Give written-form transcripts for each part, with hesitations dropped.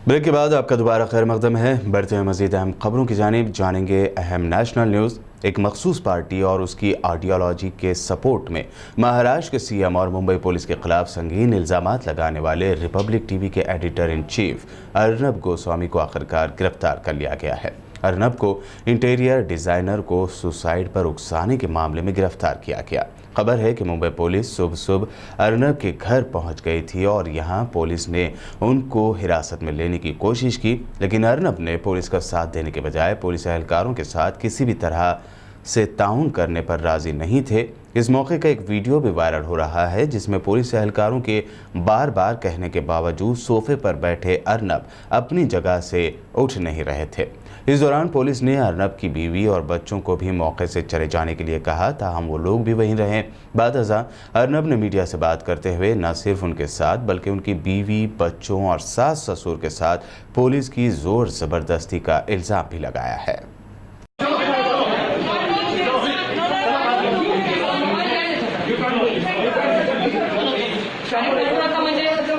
Break के बाद आपका दोबारा खैर मकदम है। बढ़ते हैं मज़ीद अहम खबरों की जानिब। जानेंगे अहम नेशनल न्यूज़। एक मखसूस पार्टी और उसकी आइडियोलॉजी के सपोर्ट में महाराष्ट्र के सीएम और मुंबई पुलिस के खिलाफ संगीन इल्ज़ामात लगाने वाले रिपब्लिक टीवी के editor in chief Arnab Goswami को आखिरकार गिरफ्तार कर लिया गया है। अर्नब को इंटीरियर डिज़ाइनर को सुसाइड पर उकसाने के मामले में गिरफ्तार किया गया। खबर है कि मुंबई पुलिस सुबह सुबह अर्नब के घर पहुंच गई थी और यहां पुलिस ने उनको हिरासत में लेने की कोशिश की, लेकिन अर्नब ने पुलिस का साथ देने के बजाय पुलिस एहलकारों के साथ किसी भी तरह से ताउन करने पर राजी नहीं थे। इस मौके का एक वीडियो भी वायरल हो रहा है जिसमें पुलिस एहलकारों के बार बार कहने के बावजूद सोफे पर बैठे अर्नब अपनी जगह से उठ नहीं रहे थे। इस दौरान पुलिस ने अर्नब की बीवी और बच्चों को भी मौके से चले जाने के लिए कहा, ताहम वो लोग भी वहीं रहे। बादअज़ां अर्नब ने मीडिया से बात करते हुए न सिर्फ उनके साथ बल्कि उनकी बीवी, बच्चों और सास ससुर के साथ पुलिस की जोर ज़बरदस्ती का इल्ज़ाम भी लगाया है।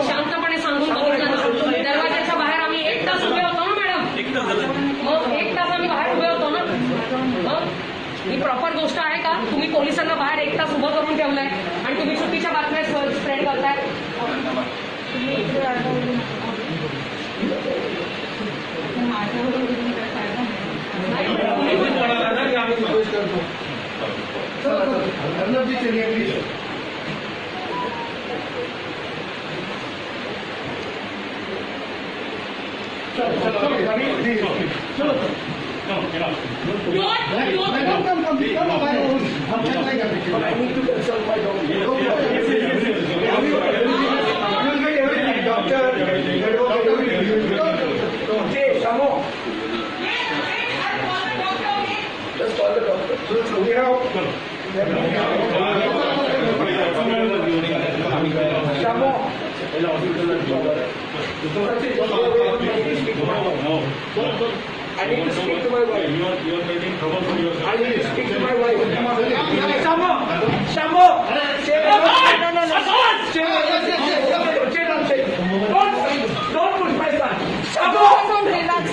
शांतपणे सांगून बघितलं ना, दरवाजाच्या बाहेर आम्ही 1 तास उभे होतो ना मॅडम, मग 1 तास आम्ही बाहेर उभे होतो ना, ही प्रॉपर गोष्ट आहे का? तुम्ही पोलिसांना बाहेर 1 तास उभं करून ठेवलंय आणि तुम्ही चुकीच्या बातम्या स्प्रेड करताय। I need to speak to my wife. You are making trouble for yourself. I need to speak to my wife. Shamo! Shamo! Don't push my son. Shamo! Relax.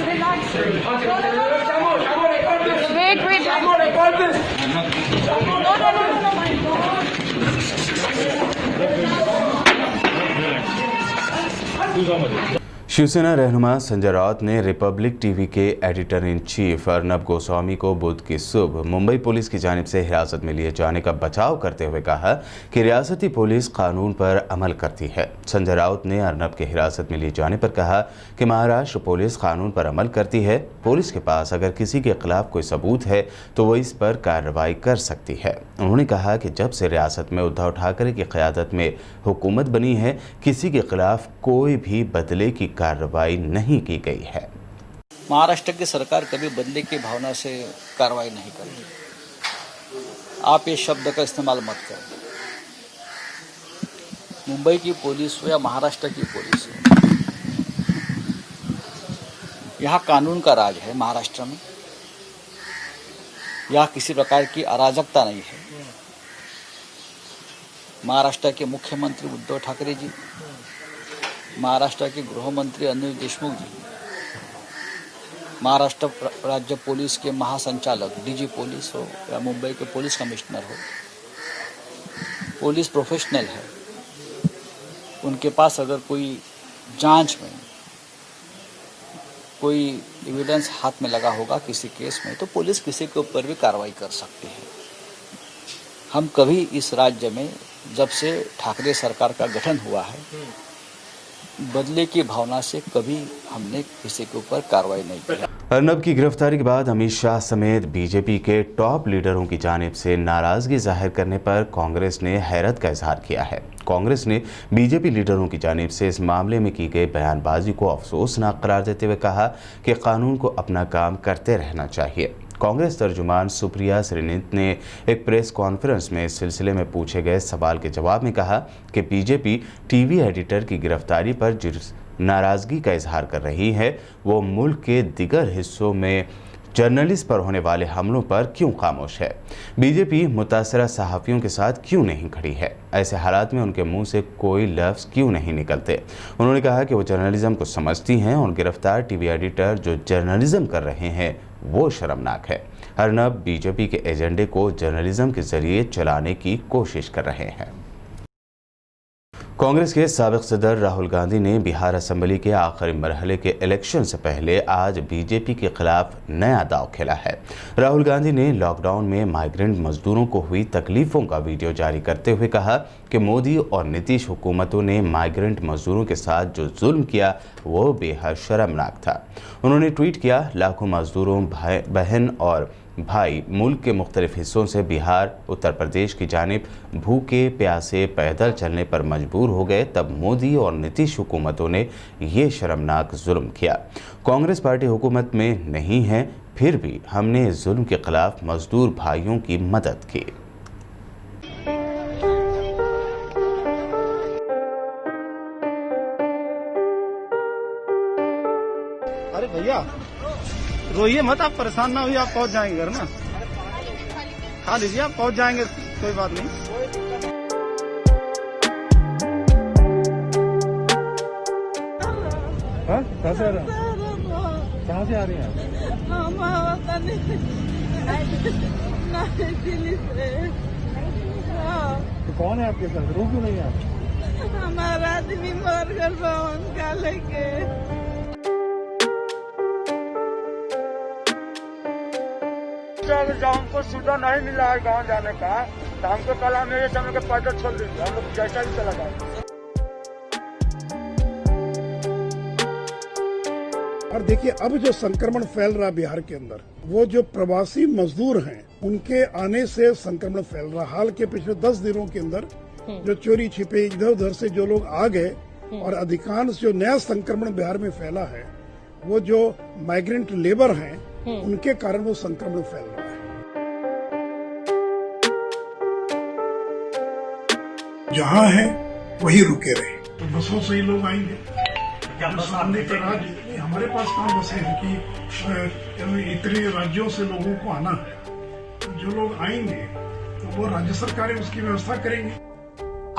Shamo, record this. Wait. Shamo, record this. No, my God. Do something. Shiv Sena रहनुमा संजय राउत ने Republic TV के editor in chief Arnab Goswami को बुध की सुबह Mumbai police की जानिब से हिरासत में लिए जाने का बचाव करते हुए कहा कि रियासती पुलिस कानून पर अमल करती है। संजय राउत ने अर्नब के हिरासत में लिए जाने पर कहा कि महाराष्ट्र पुलिस कानून पर अमल करती है। पुलिस के पास अगर किसी के खिलाफ कोई सबूत है तो वो इस पर कार्रवाई कर सकती है। उन्होंने कहा कि जब से रियासत में उद्धव ठाकरे की क़यादत में हुकूमत बनी है, किसी के खिलाफ कोई भी बदले की कार्रवाई नहीं की गई है। महाराष्ट्र की सरकार कभी बदले की भावना से कार्रवाई नहीं करती। आप ये शब्द का इस्तेमाल मत करें। मुंबई की पुलिस हो या महाराष्ट्र की पुलिस हो, यहाँ कानून का राज है। महाराष्ट्र में यहाँ किसी प्रकार की अराजकता नहीं है। महाराष्ट्र के मुख्यमंत्री उद्धव ठाकरे जी, महाराष्ट्र के गृह मंत्री अनिल देशमुख जी, महाराष्ट्र राज्य पुलिस के महासंचालक डीजी पुलिस हो या मुंबई के पुलिस कमिश्नर हो, पुलिस प्रोफेशनल है। उनके पास अगर कोई जांच में कोई एविडेंस हाथ में लगा होगा किसी केस में, तो पुलिस किसी के ऊपर भी कार्रवाई कर सकती है। हम कभी इस राज्य में जब से ठाकरे सरकार का गठन हुआ है, बदले की भावना से कभी हमने किसी के ऊपर कार्रवाई नहीं की। अर्नब की गिरफ्तारी के बाद अमित शाह समेत बीजेपी के टॉप लीडरों की जानिब से नाराजगी जाहिर करने पर कांग्रेस ने हैरत का इजहार किया है। कांग्रेस ने बीजेपी लीडरों की जानिब से इस मामले में की गई बयानबाजी को अफसोसनाक करार देते हुए कहा कि कानून को अपना काम करते रहना चाहिए। कांग्रेस तर्जुमान सुप्रिया श्रीनित ने एक प्रेस कॉन्फ्रेंस में इस सिलसिले में पूछे गए सवाल के जवाब में कहा कि बीजेपी टीवी एडिटर की गिरफ्तारी पर जिस नाराज़गी का इजहार कर रही है वो मुल्क के दिगर हिस्सों में जर्नलिस्ट पर होने वाले हमलों पर क्यों खामोश है? बीजेपी मुतासरा सहाफ़ियों के साथ क्यों नहीं खड़ी है? ऐसे हालात में उनके मुंह से कोई लफ्ज़ क्यों नहीं निकलते? उन्होंने कहा कि वो जर्नलिज्म को समझती हैं और गिरफ्तार टीवी एडिटर जो जर्नलिज्म कर रहे हैं वो शर्मनाक है। अर्नब बीजेपी के एजेंडे को जर्नलिज्म के जरिए चलाने की कोशिश कर रहे हैं। कांग्रेस के साबिक सदर राहुल गांधी ने बिहार असेंबली के आखिरी मरहले के इलेक्शन से पहले आज बीजेपी के खिलाफ नया दांव खेला है। राहुल गांधी ने लॉकडाउन में माइग्रेंट मजदूरों को हुई तकलीफों का वीडियो जारी करते हुए कहा कि मोदी और नीतीश हुकूमतों ने माइग्रेंट मजदूरों के साथ जो जुल्म किया वो बेहद शर्मनाक था। उन्होंने ट्वीट किया, लाखों मजदूरों, बहन और भाई मुल्क के मुख्तलिफ हिस्सों से बिहार, उत्तर प्रदेश की जानिब भूखे प्यासे पैदल चलने पर मजबूर हो गए, तब मोदी और नीतीश हुकूमतों ने ये शर्मनाक जुल्म किया। कांग्रेस पार्टी हुकूमत में नहीं है, फिर भी हमने इस जुल्म के खिलाफ मजदूर भाइयों की मदद की। अरे भैया रोइए मत, आप परेशान ना होइए, आप पहुंच जाएंगे घर ना। खा लीजिए, आप पहुंच जाएंगे, कोई बात नहीं। हाँ, कहाँ से आ रहे हैं? कहाँ से आ रही हैं? तो कौन है आपके साथ? रो क्यों नहीं है आप? हमारा आदमी मर गया उनका लेके। जब हमको सुविधा नहीं मिला है गाँव जाने का, तो हमको कल मेरे समय के पैदल छोड़ देंगे, हम लोग जैसा ही चला जाएगा। और देखिए, अब जो संक्रमण फैल रहा बिहार के अंदर, वो जो प्रवासी मजदूर हैं उनके आने से संक्रमण फैल रहा। हाल के पिछले 10 दिनों के अंदर जो चोरी छिपे इधर उधर से जो लोग आ गए, और अधिकांश जो नया संक्रमण बिहार में फैला है वो जो माइग्रेंट लेबर हैं उनके कारण वो संक्रमण फैल रहा है। जहाँ है वही रुके रहे, तो बसों से ही लोग आएंगे। सामने का राज्य, हमारे पास कहाँ बसें हैं कि इतने राज्यों से लोगों को आना है, तो जो लोग आएंगे तो वो राज्य सरकारें उसकी व्यवस्था करेंगी।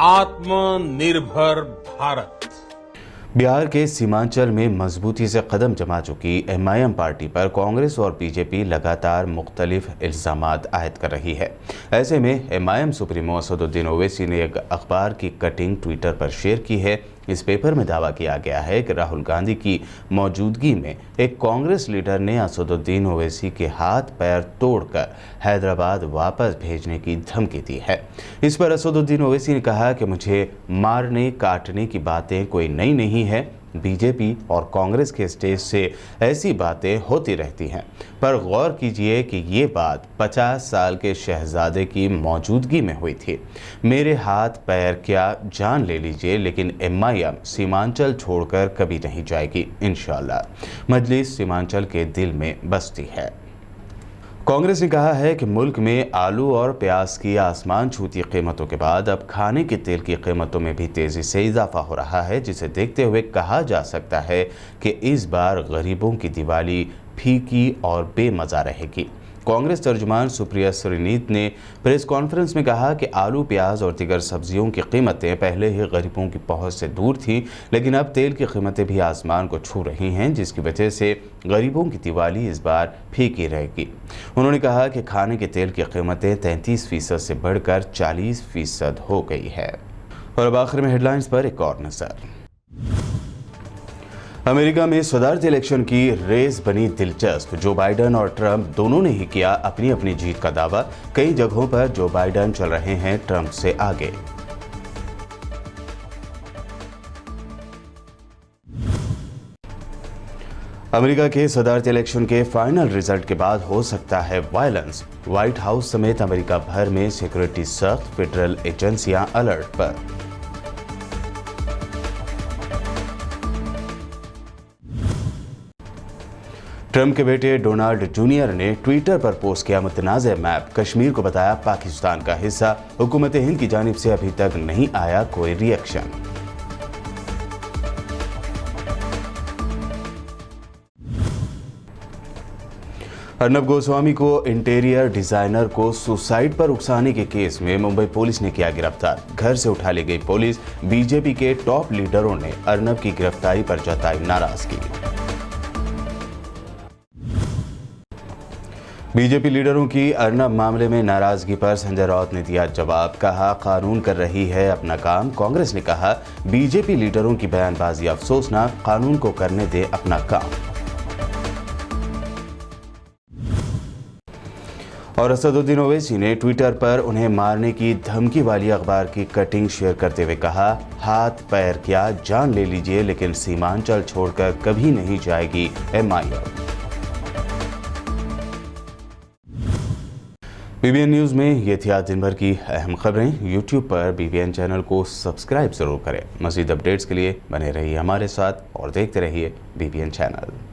आत्मनिर्भर भारत। बिहार के सीमांचल में मजबूती से कदम जमा चुकी एमआईएम पार्टी पर कांग्रेस और बीजेपी लगातार मुख्तलिफ इल्जामात आयद कर रही है। ऐसे में एमआईएम सुप्रीमो असदुद्दीन ओवैसी ने एक अखबार की कटिंग ट्विटर पर शेयर की है। इस पेपर में दावा किया गया है कि राहुल गांधी की मौजूदगी में एक कांग्रेस लीडर ने असदुद्दीन ओवैसी के हाथ पैर तोड़कर हैदराबाद वापस भेजने की धमकी दी है। इस पर असदुद्दीन ओवैसी ने कहा कि मुझे मारने काटने की बातें कोई नई नहीं है, बीजेपी और कांग्रेस के स्टेज से ऐसी बातें होती रहती हैं, पर गौर कीजिए कि ये बात 50 साल के शहजादे की मौजूदगी में हुई थी। मेरे हाथ पैर क्या जान ले लीजिए, लेकिन एमआईएम सीमांचल छोड़कर कभी नहीं जाएगी। इंशाअल्लाह मजलिस सीमांचल के दिल में बसती है। कांग्रेस ने कहा है कि मुल्क में आलू और प्याज की आसमान छूती कीमतों के बाद अब खाने के तेल की कीमतों में भी तेज़ी से इजाफा हो रहा है, जिसे देखते हुए कहा जा सकता है कि इस बार गरीबों की दिवाली फीकी और बेमज़ा रहेगी। कांग्रेस तर्जुमान सुप्रिया श्रीनीत ने प्रेस कॉन्फ्रेंस में कहा कि आलू, प्याज और दीगर सब्जियों की कीमतें पहले ही गरीबों की पहुंच से दूर थीं, लेकिन अब तेल की कीमतें भी आसमान को छू रही हैं, जिसकी वजह से गरीबों की दिवाली इस बार फीकी रहेगी। उन्होंने कहा कि खाने के तेल की कीमतें 33% से बढ़कर 40% हो गई है। और अब आखिर में हेडलाइंस पर एक और नजर। अमेरिका में सदारती इलेक्शन की रेस बनी दिलचस्प। जो बाइडन और ट्रंप दोनों ने ही किया अपनी अपनी जीत का दावा। कई जगहों पर जो बाइडन चल रहे हैं ट्रंप से आगे। अमेरिका के सदारती इलेक्शन के फाइनल रिजल्ट के बाद हो सकता है वायलेंस। व्हाइट हाउस समेत अमेरिका भर में सिक्योरिटी सख्त, फेडरल एजेंसियां अलर्ट पर। ट्रंप के बेटे डोनाल्ड जूनियर ने ट्विटर पर पोस्ट किया मुतनाज़ मैप, कश्मीर को बताया पाकिस्तान का हिस्सा। हुकूमत हिंद की जानिब से अभी तक नहीं आया कोई रिएक्शन। अर्नब गोस्वामी को इंटीरियर डिजाइनर को सुसाइड पर उकसाने के केस में मुंबई पुलिस ने किया गिरफ्तार। घर से उठा ली गई पुलिस। बीजेपी के टॉप लीडरों ने अर्नब की गिरफ्तारी पर जताई नाराजगी। बीजेपी लीडरों की अर्नब मामले में नाराजगी पर संजय राउत ने दिया जवाब। कहा, कानून कर रही है अपना काम। कांग्रेस ने कहा, बीजेपी लीडरों की बयानबाजी अफसोसनाक, कानून को करने दे अपना काम। और असदुद्दीन ओवैसी ने ट्विटर पर उन्हें मारने की धमकी वाली अखबार की कटिंग शेयर करते हुए कहा, हाथ पैर क्या जान ले लीजिए लेकिन सीमांचल छोड़कर कभी नहीं जाएगी MIM। BBN न्यूज़ में ये थी आज दिन भर की अहम खबरें। YouTube पर BBN चैनल को सब्सक्राइब जरूर करें। मज़ीद अपडेट्स के लिए बने रहिए हमारे साथ और देखते रहिए BBN चैनल।